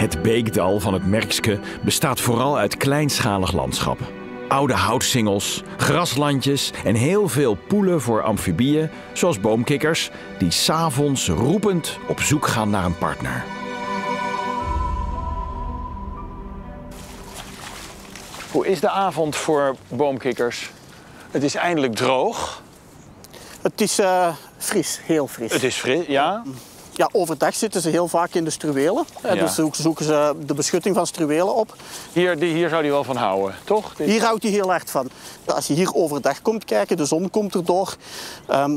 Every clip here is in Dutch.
Het Beekdal van het Merkske bestaat vooral uit kleinschalig landschap. Oude houtsingels, graslandjes en heel veel poelen voor amfibieën, zoals boomkikkers, die 's avonds roepend op zoek gaan naar een partner. Hoe is de avond voor boomkikkers? Het is eindelijk droog. Het is fris, heel fris. Het is fris, ja? Ja, overdag zitten ze heel vaak in de struwelen. Ja. Dus zoeken ze de beschutting van struwelen op. Hier zou hij wel van houden, toch? Hier houdt hij heel erg van. Als je hier overdag komt kijken, de zon komt erdoor,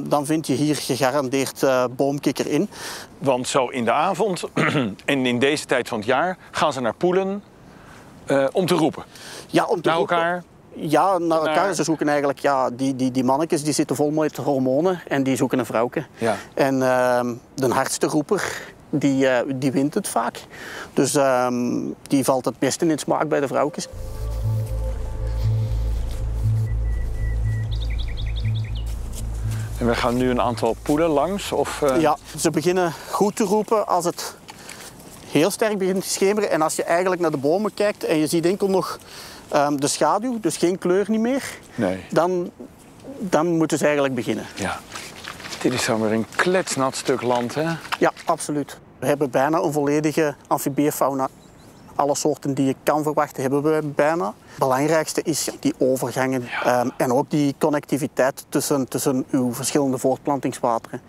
dan vind je hier gegarandeerd boomkikker in. Want zo in de avond en in deze tijd van het jaar gaan ze naar poelen om te roepen. Ja, om te naar roepen. elkaar? Ja, naar elkaar. Ze zoeken eigenlijk, ja, die mannetjes die zitten vol met hormonen en die zoeken een vrouwke. Ja. En de hardste roeper, die wint het vaak. Dus die valt het beste in smaak bij de vrouwtjes. En we gaan nu een aantal poelen langs? Of, Ja, ze beginnen goed te roepen als het heel sterk begint te schemeren. En als je eigenlijk naar de bomen kijkt en je ziet enkel nog de schaduw, dus geen kleur niet meer, Nee. dan moeten ze eigenlijk beginnen. Ja. Dit is dan weer een kletsnat stuk land, hè? Ja, absoluut. We hebben bijna een volledige amfibiefauna. Alle soorten die je kan verwachten hebben we bijna. Het belangrijkste is die overgangen en ook die connectiviteit tussen uw verschillende voortplantingswateren.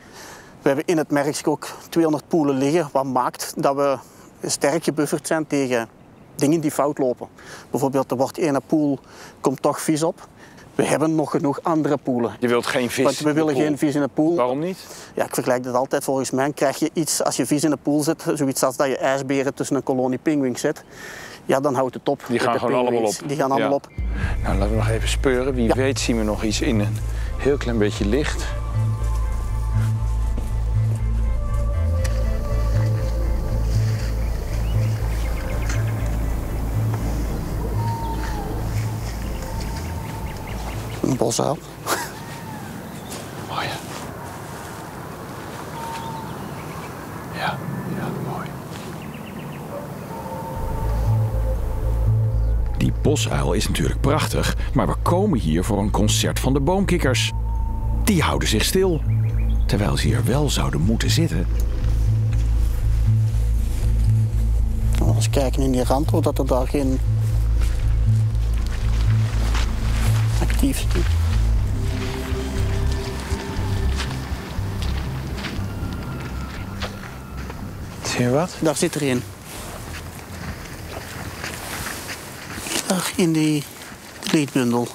We hebben in het Merkske ook 200 poelen liggen, wat maakt dat we sterk gebufferd zijn tegen dingen die fout lopen. Bijvoorbeeld, er wordt ene poel, komt toch vis op. We hebben nog genoeg andere poelen. Je wilt geen vis. Want we willen geen vis in een poel. Waarom niet? Ja, ik vergelijk dat altijd. Volgens mij krijg je iets, als je vis in een poel zet, zoiets als dat je ijsberen tussen een kolonie pinguïns zet. Ja, dan houdt het op. Die gaan gewoon allemaal op. Die gaan allemaal op. Nou, laten we nog even speuren. Wie weet zien we nog iets in een heel klein beetje licht. Een bosuil. Mooi. Ja, mooi. Die bosuil is natuurlijk prachtig, maar we komen hier voor een concert van de boomkikkers. Die houden zich stil, terwijl ze hier wel zouden moeten zitten. Eens kijken in die rand, dat er daar geen actief zit. Zie je wat? Daar zit er een. Daar in die kleedbundel.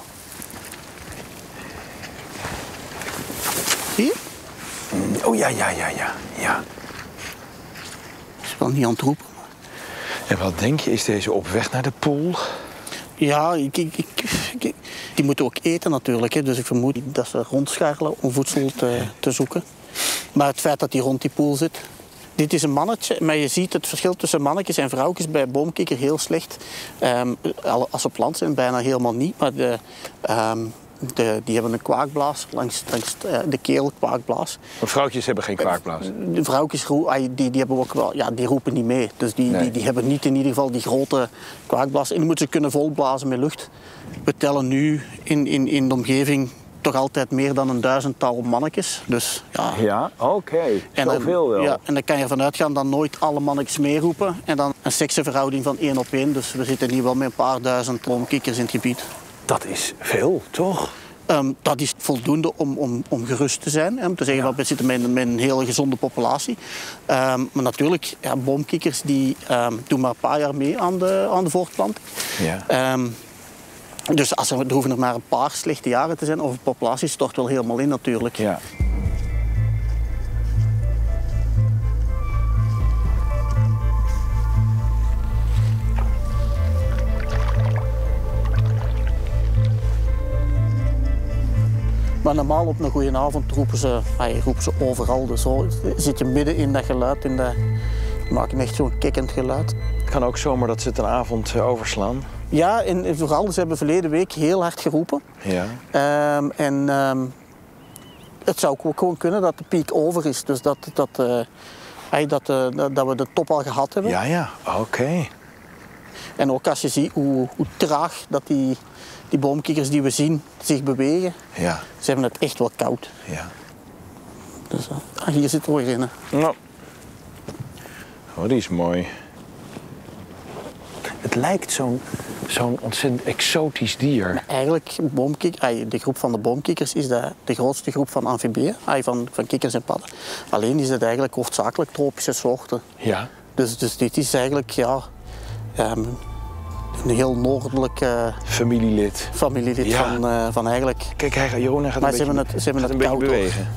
Zie je? Oh ja. Is wel niet aan het roepen. En wat denk je, is deze op weg naar de poel? Ja, die moeten ook eten natuurlijk. Hè. Dus ik vermoed dat ze rondscharrelen om voedsel te zoeken. Maar het feit dat hij rond die poel zit. Dit is een mannetje, maar je ziet het verschil tussen mannetjes en vrouwtjes bij boomkikker heel slecht. Als ze op land zijn, bijna helemaal niet. Maar die hebben een kwaakblaas langs de keel, kwaakblaas. Maar vrouwtjes hebben geen kwaakblaas. De vrouwtjes die hebben ook wel, ja, die roepen niet mee. Dus die hebben niet in ieder geval die grote kwaakblaas. En die moeten ze kunnen volblazen met lucht. We tellen nu in de omgeving toch altijd meer dan een 1000-tal mannetjes. Dus, ja, oké. Zoveel wel. Ja, en dan kan je ervan uitgaan dat nooit alle mannetjes meeroepen. En dan een seksenverhouding van 1 op 1. Dus we zitten hier wel met een paar duizend boomkikkers in het gebied. Dat is veel, toch? Dat is voldoende om gerust te zijn. Om te zeggen dat we zitten met een hele gezonde populatie. Maar natuurlijk, boomkikkers die doen maar een paar jaar mee aan de voortplanting. Ja. Dus er hoeven er maar een paar slechte jaren te zijn, of de populatie stort wel helemaal in natuurlijk. Ja. Maar normaal op een goede avond roepen ze overal. Dus zo zit je midden in dat geluid. Je maakt echt zo'n kikkend geluid. Het kan ook zomaar dat ze het een avond overslaan. Ja, en vooral, ze hebben verleden week heel hard geroepen. Ja. Het zou ook gewoon kunnen dat de piek over is. Dus dat dat we de top al gehad hebben. Ja, oké. En ook als je ziet hoe traag dat die boomkikkers die we zien zich bewegen, Ja. ze hebben het echt wel koud. Ja. Dus, hier zit er weer in. Nou. Oh, die is mooi. Het lijkt zo'n ontzettend exotisch dier. Maar eigenlijk, de groep van de boomkikkers is de grootste groep van amfibieën, van kikkers en padden. Alleen is het eigenlijk hoofdzakelijk tropische soorten. Ja. Dus dit is eigenlijk een heel noordelijk Familielid. familielid van eigenlijk. Kijk, Jeroen gaat Maar een beetje ze hebben het beetje koud bewegen.